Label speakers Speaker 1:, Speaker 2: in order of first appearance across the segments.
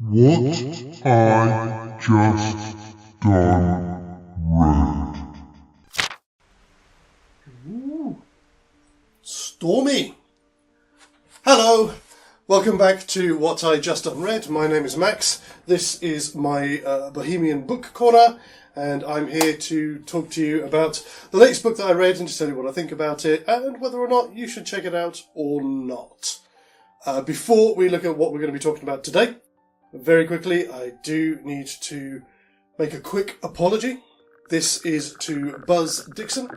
Speaker 1: What I just done read.
Speaker 2: Ooh. Stormy! Hello! Welcome back to What I Just Unread. My name is Max. This is my Bohemian Book Corner, and I'm here to talk to you about the latest book that I read and to tell you what I think about it and whether or not you should check it out or not. Before we look at what we're going to be talking about today, very quickly, I do need to make a quick apology. This is to Buzz Dixon.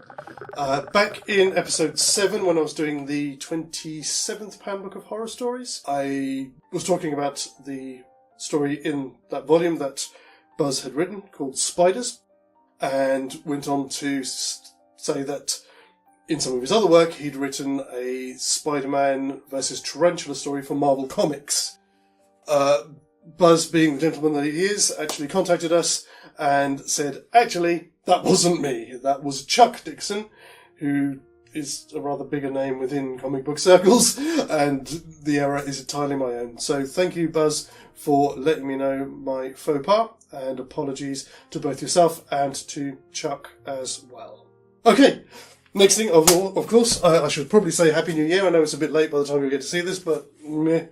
Speaker 2: Back in episode 7, when I was doing the 27th Handbook of Horror Stories, I was talking about the story in that volume that Buzz had written called Spiders, and went on to say that in some of his other work he'd written a Spider-Man versus Tarantula story for Marvel Comics. Buzz, being the gentleman that he is, actually contacted us and said, actually, that wasn't me. That was Chuck Dixon, who is a rather bigger name within comic book circles, and the error is entirely my own. So thank you, Buzz, for letting me know my faux pas, and apologies to both yourself and to Chuck as well. Okay, next thing of all, of course, I should probably say Happy New Year. I know it's a bit late by the time you get to see this, but meh.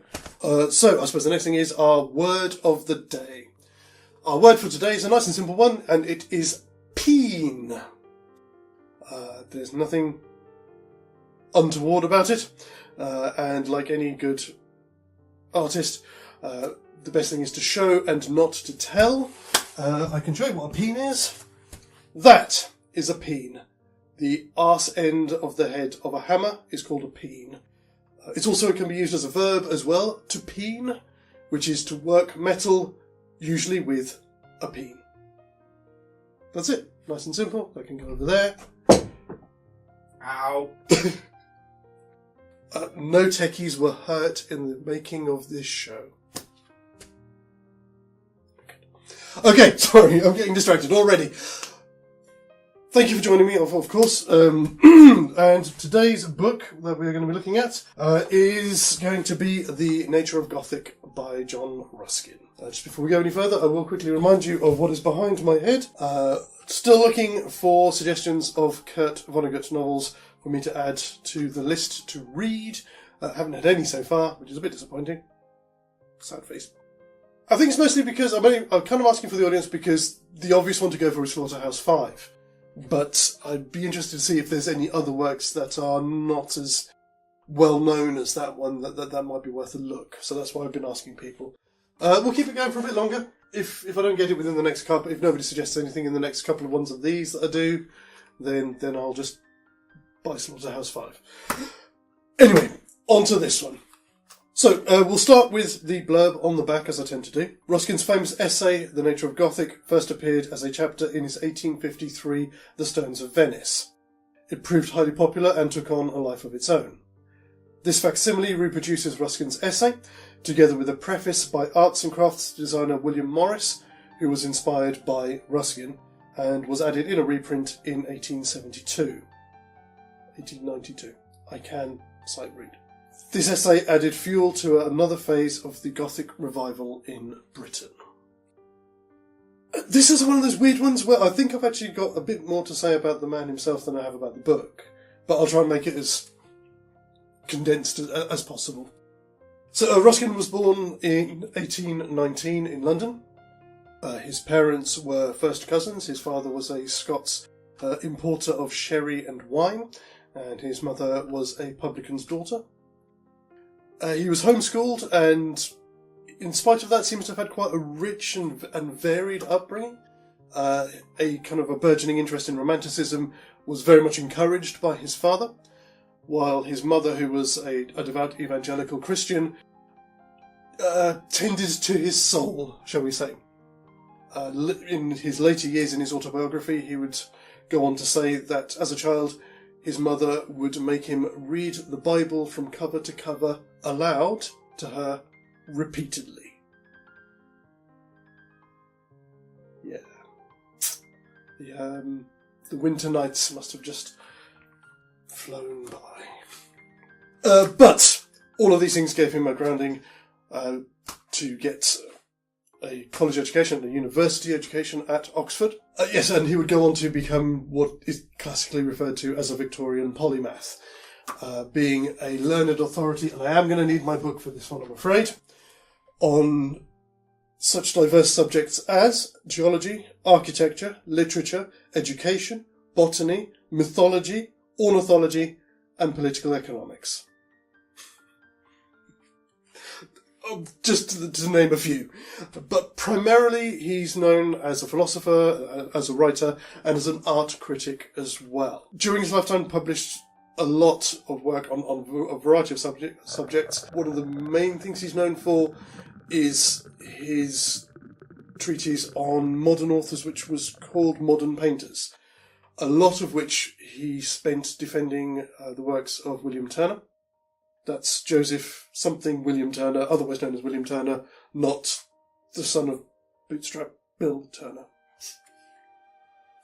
Speaker 2: So I suppose the next thing is our word of the day. Our word for today is a nice and simple one, and it is peen. There's nothing untoward about it, and like any good artist, the best thing is to show and not to tell. I can show you what a peen is. That is a peen. The arse end of the head of a hammer is called a peen. It also can be used as a verb as well, to peen, which is to work metal, usually with a peen. That's it. Nice and simple. I can go over there. Ow. No techies were hurt in the making of this show. Okay, sorry, I'm getting distracted already. Thank you for joining me, of course. And today's book that we're going to be looking at is going to be The Nature of Gothic by John Ruskin. Just before we go any further, I will quickly remind you of what is behind my head. Still looking for suggestions of Kurt Vonnegut novels for me to add to the list to read. Haven't had any so far, which is a bit disappointing. Sad face. I think it's mostly because I'm kind of asking for the audience because the obvious one to go for is Slaughterhouse-5. But I'd be interested to see if there's any other works that are not as well known as that one that might be worth a look. So that's why I've been asking people. We'll keep it going for a bit longer. If I don't get it within the next couple, if nobody suggests anything in the next couple of ones of these that I do, then I'll just buy Slaughterhouse-5. Anyway, on to this one. So, we'll start with the blurb on the back, as I tend to do. Ruskin's famous essay, The Nature of Gothic, first appeared as a chapter in his 1853 The Stones of Venice. It proved highly popular and took on a life of its own. This facsimile reproduces Ruskin's essay, together with a preface by arts and crafts designer William Morris, who was inspired by Ruskin, and was added in a reprint in 1892. I can sight read. This essay added fuel to another phase of the Gothic revival in Britain. This is one of those weird ones where I think I've actually got a bit more to say about the man himself than I have about the book, but I'll try and make it as condensed as possible. So Ruskin was born in 1819 in London. His parents were first cousins. His father was a Scots importer of sherry and wine, and his mother was a publican's daughter. He was homeschooled, and in spite of that, seems to have had quite a rich and varied upbringing. A kind of a burgeoning interest in Romanticism was very much encouraged by his father, while his mother, who was a devout evangelical Christian, tended to his soul, shall we say. In his later years in his autobiography, he would go on to say that as a child, his mother would make him read the Bible from cover to cover aloud to her repeatedly. Yeah. The winter nights must have just flown by. But all of these things gave him a grounding to get a college education, a university education at Oxford. Yes, and he would go on to become what is classically referred to as a Victorian polymath, being a learned authority, and I am going to need my book for this one, I'm afraid, on such diverse subjects as geology, architecture, literature, education, botany, mythology, ornithology, and political economics. Just to name a few. But primarily he's known as a philosopher, as a writer, and as an art critic as well. During his lifetime published a lot of work on a variety of subjects. One of the main things he's known for is his treatise on modern authors, which was called Modern Painters, a lot of which he spent defending the works of William Turner. That's Joseph something William Turner, otherwise known as William Turner, not the son of Bootstrap Bill Turner.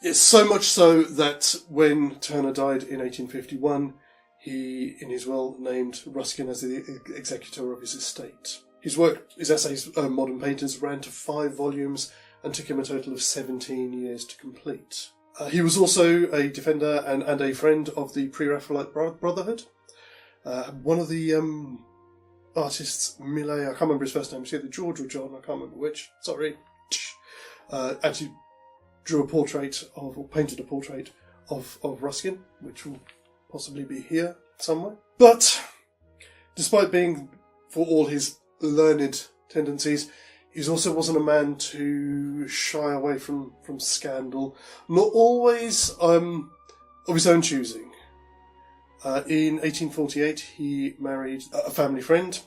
Speaker 2: Yes, so much so that when Turner died in 1851, he, in his will, named Ruskin as the executor of his estate. His work, his essays, Modern Painters, ran to 5 volumes and took him a total of 17 years to complete. He was also a defender and a friend of the Pre-Raphaelite Brotherhood. One of the artists, Millet, I can't remember his first name, it's either George or John, I can't remember which, sorry, actually drew a portrait of, or painted a portrait of Ruskin, which will possibly be here somewhere. But, despite being, for all his learned tendencies, he also wasn't a man to shy away from scandal, not always of his own choosing. In 1848, he married a family friend,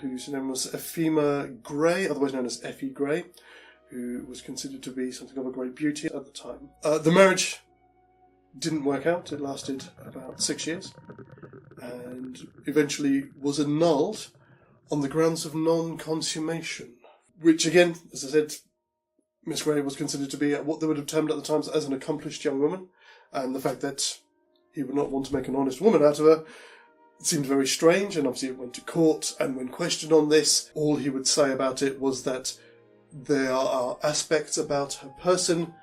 Speaker 2: whose name was Ephema Gray, otherwise known as Effie Gray, who was considered to be something of a great beauty at the time. The marriage didn't work out. It lasted about 6 years, and eventually was annulled on the grounds of non-consummation, which again, as I said, Miss Gray was considered to be what they would have termed at the time as an accomplished young woman, and the fact that he would not want to make an honest woman out of her seemed very strange, and obviously it went to court, and when questioned on this, all he would say about it was that there are aspects about her person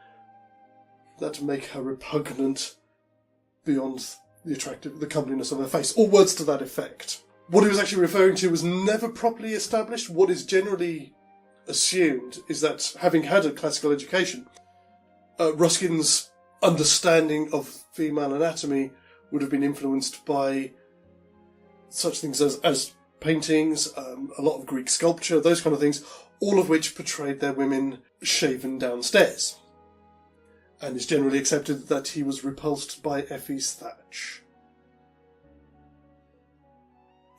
Speaker 2: that make her repugnant beyond the comeliness of her face, or words to that effect. What he was actually referring to was never properly established. What is generally assumed is that, having had a classical education, Ruskin's understanding of female anatomy would have been influenced by such things as paintings, a lot of Greek sculpture, those kind of things, all of which portrayed their women shaven downstairs. And it's generally accepted that he was repulsed by Effie's thatch.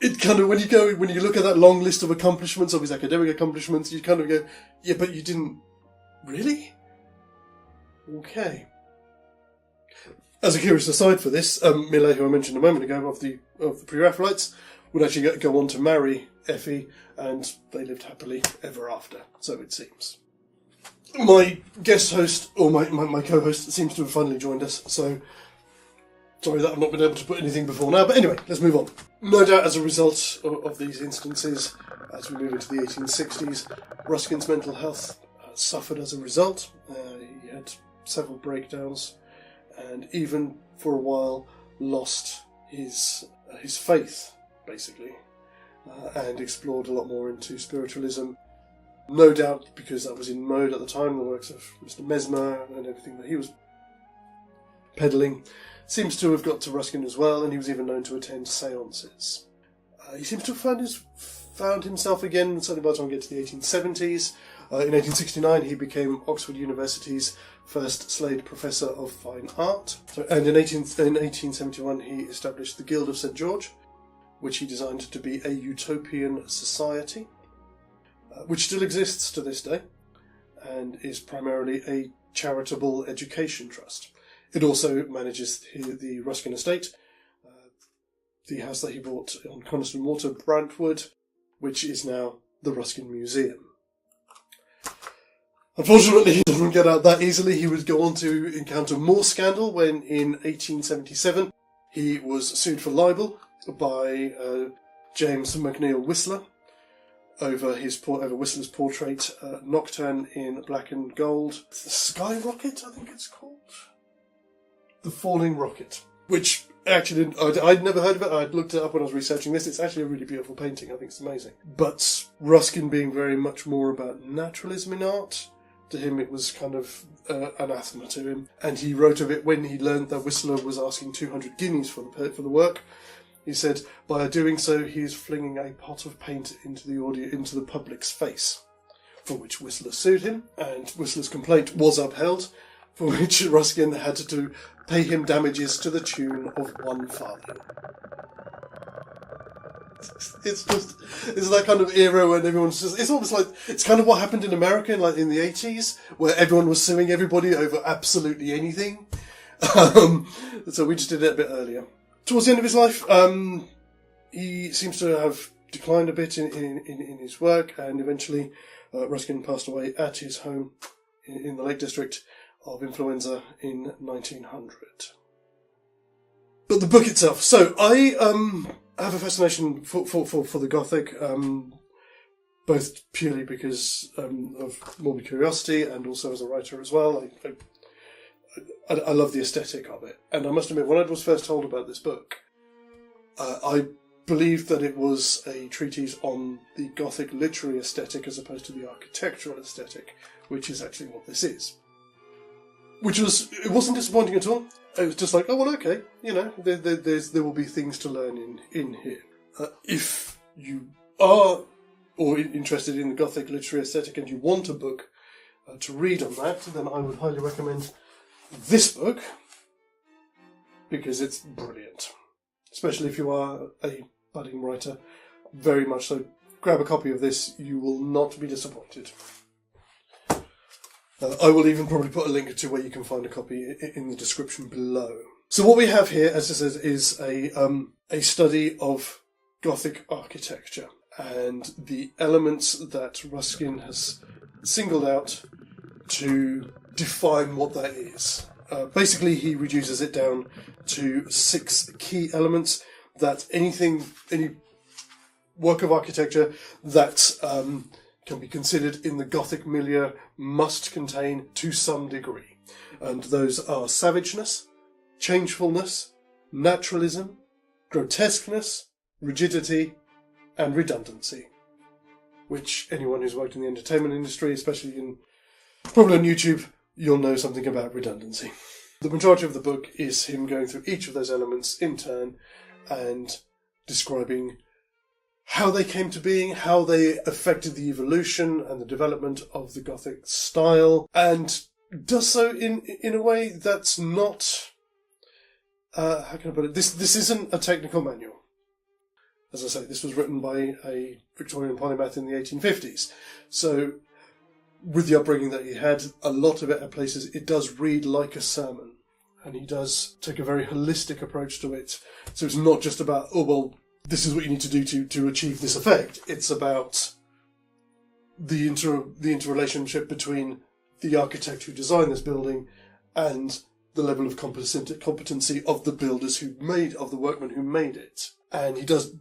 Speaker 2: It kind of, when you look at that long list of accomplishments, of his academic accomplishments, you kind of go, yeah, but you didn't really? Okay. As a curious aside for this, Millet, who I mentioned a moment ago, of the Pre-Raphaelites, would actually go on to marry Effie, and they lived happily ever after, so it seems. My guest host, or my co-host, seems to have finally joined us, so sorry that I've not been able to put anything before now, but anyway, let's move on. No doubt as a result of these instances, as we move into the 1860s, Ruskin's mental health suffered as a result. He had several breakdowns, and even for a while lost his faith, basically, and explored a lot more into spiritualism. No doubt because that was in mode at the time, the works of Mr. Mesmer and everything that he was peddling seems to have got to Ruskin as well, and he was even known to attend seances. He seems to have found himself again, certainly by the time we get to the 1870s. In 1869 he became Oxford University's first Slade Professor of Fine Art, and in 1871 he established the Guild of St. George, which he designed to be a utopian society, which still exists to this day, and is primarily a charitable education trust. It also manages the Ruskin estate, the house that he bought on Coniston Water, Brantwood, which is now the Ruskin Museum. Unfortunately, he doesn't get out that easily. He would go on to encounter more scandal when, in 1877, he was sued for libel by James McNeill Whistler, over Whistler's portrait, Nocturne in Black and Gold. The Sky Rocket, I think it's called. The Falling Rocket, which actually I'd never heard of it. I'd looked it up when I was researching this. It's actually a really beautiful painting. I think it's amazing. But Ruskin being very much more about naturalism in art, to him it was kind of anathema to him. And he wrote of it when he learned that Whistler was asking 200 guineas for the work. He said, by doing so, he is flinging a pot of paint into the public's face, for which Whistler sued him, and Whistler's complaint was upheld, for which Ruskin had to pay him damages to the tune of 1 farthing. It's that kind of era when everyone's just, it's almost like, it's kind of what happened in America in the 80s, where everyone was suing everybody over absolutely anything. So we just did it a bit earlier. Towards the end of his life, he seems to have declined a bit in his work, and eventually Ruskin passed away at his home in the Lake District of influenza in 1900. But the book itself. So I have a fascination for the Gothic, both purely because of morbid curiosity and also as a writer as well. I love the aesthetic of it. And I must admit, when I was first told about this book, I believed that it was a treatise on the Gothic literary aesthetic as opposed to the architectural aesthetic, which is actually what this is. It wasn't disappointing at all. It was just like, oh, well, okay, there will be things to learn in here. If you are interested in the Gothic literary aesthetic and you want a book to read on that, then I would highly recommend this book, because it's brilliant. Especially if you are a budding writer, very much so. Grab a copy of this, you will not be disappointed. I will even probably put a link to where you can find a copy in the description below. So what we have here, as I said, is a study of Gothic architecture and the elements that Ruskin has singled out to define what that is. Basically, he reduces it down to 6 key elements that any work of architecture that can be considered in the Gothic milieu must contain to some degree. And those are savageness, changefulness, naturalism, grotesqueness, rigidity, and redundancy. Which anyone who's worked in the entertainment industry, especially probably on YouTube, you'll know something about redundancy. The majority of the book is him going through each of those elements in turn and describing how they came to being, how they affected the evolution and the development of the Gothic style, and does so in a way that's not... how can I put it? This isn't a technical manual. As I say, this was written by a Victorian polymath in the 1850s. So, with the upbringing that he had, a lot of it at places, it does read like a sermon. And he does take a very holistic approach to it. So it's not just about, oh, well, this is what you need to do to achieve this effect. It's about the interrelationship between the architect who designed this building and the level of competency of the builders of the workmen who made it. And he does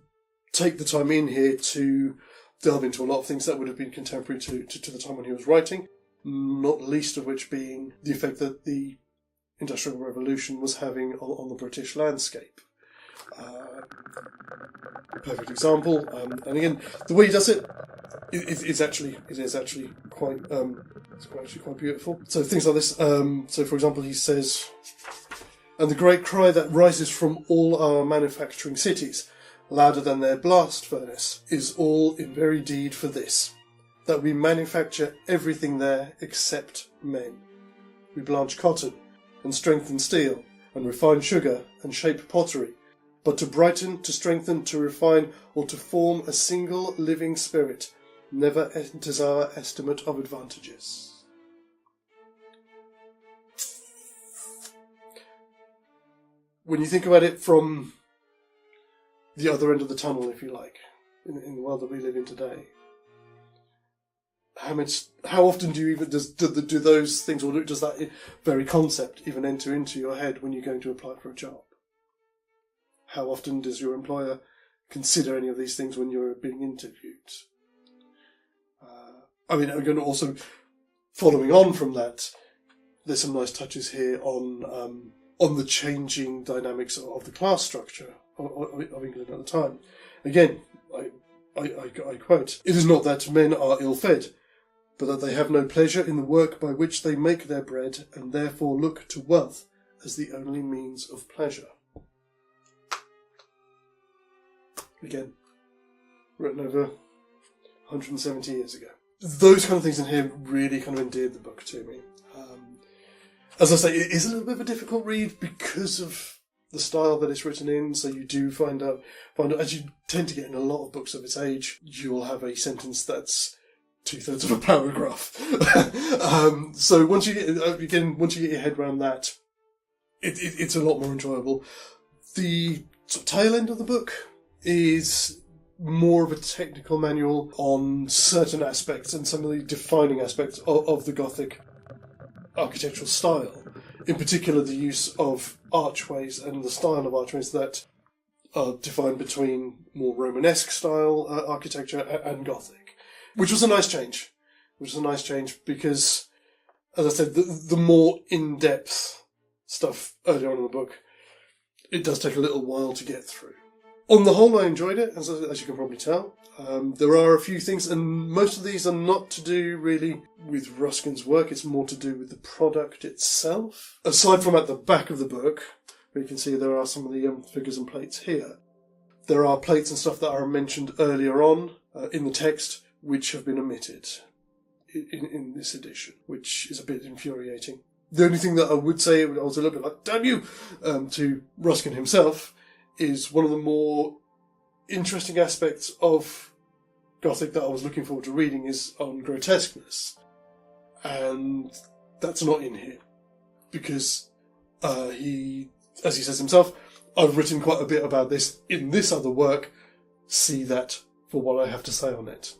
Speaker 2: take the time in here to delve into a lot of things that would have been contemporary to the time when he was writing, not least of which being the effect that the Industrial Revolution was having on the British landscape. Perfect example. And again, the way he does it is actually quite beautiful. So things like this. So for example, he says, "And the great cry that rises from all our manufacturing cities, louder than their blast furnace, is all in very deed for this, that we manufacture everything there except men. We blanch cotton, and strengthen steel, and refine sugar, and shape pottery, but to brighten, to strengthen, to refine, or to form a single living spirit, never enters our estimate of advantages." When you think about it from the other end of the tunnel, if you like, in the world that we live in today, how often do you even do those things, or does that very concept even enter into your head when you're going to apply for a job? How often does your employer consider any of these things when you're being interviewed? I mean, again, also following on from that, there's some nice touches here on the changing dynamics of the class structure of England at the time. Again, I quote, "It is not that men are ill-fed, but that they have no pleasure in the work by which they make their bread, and therefore look to wealth as the only means of pleasure." Again, written over 170 years ago. Those kind of things in here really kind of endeared the book to me. As I say, it is a little bit of a difficult read because of the style that it's written in, so you do find out, as you tend to get in a lot of books of its age, you'll have a sentence that's 2/3 of a paragraph. So once you get your head around that, it's a lot more enjoyable. The sort of tail end of the book is more of a technical manual on certain aspects and some of the defining aspects of the Gothic architectural style. In particular, the use of archways and the style of archways that are defined between more Romanesque style architecture and Gothic, which was a nice change. Because, as I said, the more in-depth stuff earlier on in the book, it does take a little while to get through. On the whole, I enjoyed it, as you can probably tell. There are a few things, and most of these are not to do really with Ruskin's work, it's more to do with the product itself. Aside from at the back of the book, where you can see there are some of the figures and plates here, there are plates and stuff that are mentioned earlier on in the text, which have been omitted in this edition, which is a bit infuriating. The only thing that I would say, I was a little bit like, damn you, to Ruskin himself, is one of the more interesting aspects of Gothic that I was looking forward to reading is on grotesqueness. And that's not in here. Because as he says himself, I've written quite a bit about this in this other work. See that for what I have to say on it.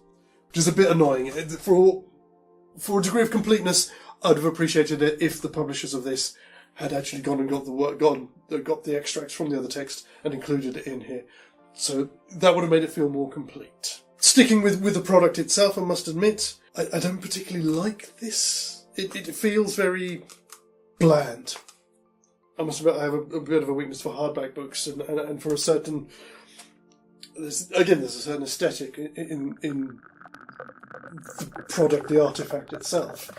Speaker 2: Which is a bit annoying. For a degree of completeness, I'd have appreciated it if the publishers of this had actually gone and got the extracts from the other text and included it in here. So that would have made it feel more complete. Sticking with the product itself, I must admit, I don't particularly like this. It feels very bland. I must admit I have a bit of a weakness for hardback books and for a certain... There's a certain aesthetic in the product, the artifact itself.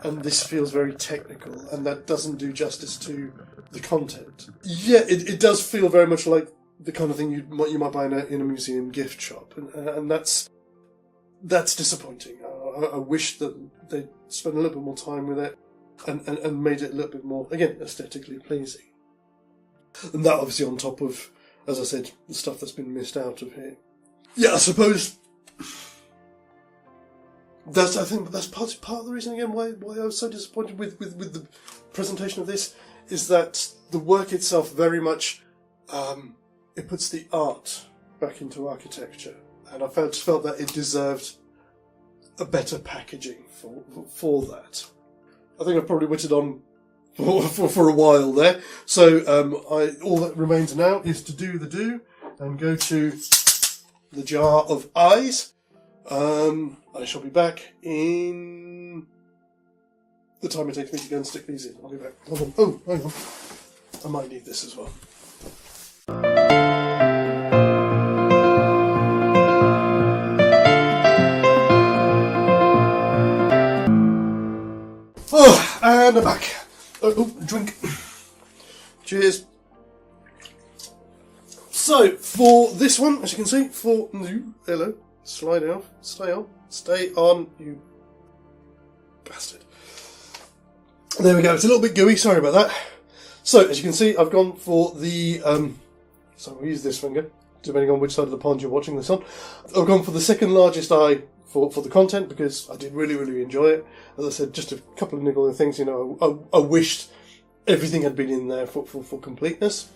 Speaker 2: And this feels very technical, and that doesn't do justice to the content. Yeah, it does feel very much like the kind of thing you might buy in a museum gift shop, and that's disappointing. I wish that they'd spent a little bit more time with it and made it a little bit more, again, aesthetically pleasing. And that obviously on top of, as I said, the stuff that's been missed out of here. Yeah, I suppose I think that's part of the reason again why I was so disappointed with the presentation of this, is that the work itself very much it puts the art back into architecture, and I felt that it deserved a better packaging for that. I think I've probably witted on for a while there, so all that remains now is to do the do and go to the jar of eyes. I shall be back in the time it takes me to go and stick these in. I'll be back. Hold on. Oh, hang on. I might need this as well. Oh, and I'm back. Oh, drink. Cheers. So, for this one, as you can see, hello. Slide off. Stay on, you bastard. There we go. It's a little bit gooey. Sorry about that. So, as you can see, I've gone for the... so we'll use this finger, depending on which side of the pond you're watching this on. I've gone for the second largest eye for the content, because I did really, really enjoy it. As I said, just a couple of niggling things. I wished everything had been in there for completeness.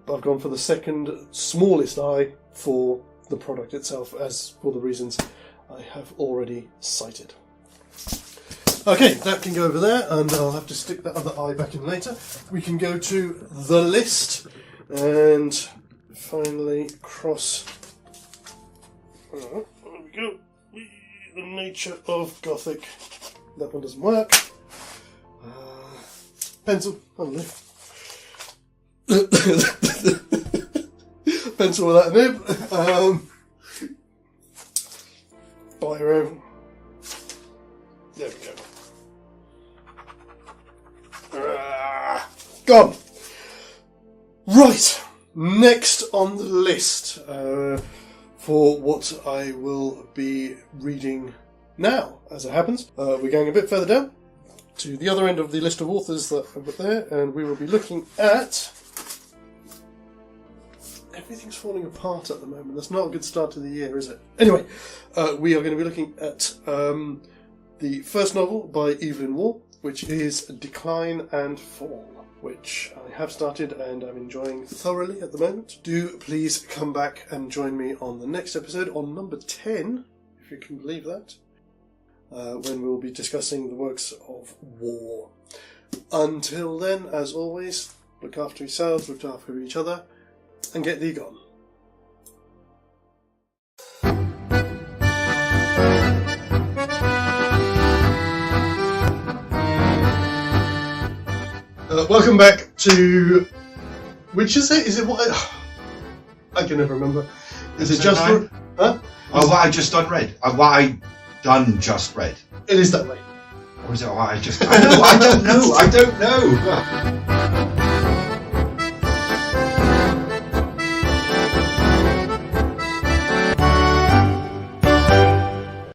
Speaker 2: But I've gone for the second smallest eye for the product itself, as for the reasons I have already cited. Okay, that can go over there, and I'll have to stick that other eye back in later. We can go to the list, and finally cross... there we go. the nature of Gothic. That one doesn't work. Pencil, only. Pencil without a nib. Biro. There we go. Gone. Right. Next on the list for what I will be reading now, as it happens. We're going a bit further down to the other end of the list of authors that I've got there, and we will be looking at... Everything's falling apart at the moment. That's not a good start to the year, is it? Anyway, we are going to be looking at the first novel by Evelyn Waugh, which is Decline and Fall, which I have started and I'm enjoying thoroughly at the moment. Do please come back and join me on the next episode, on number 10, if you can believe that, when we'll be discussing the works of Waugh. Until then, as always, look after yourselves, look after each other, and get thee gone. Welcome back to... Which is it? Is it what... I can never remember. Is it just... Huh?
Speaker 3: Oh, what I just unread. What I done just read.
Speaker 2: It is that way.
Speaker 3: Or is it what I just... I don't know.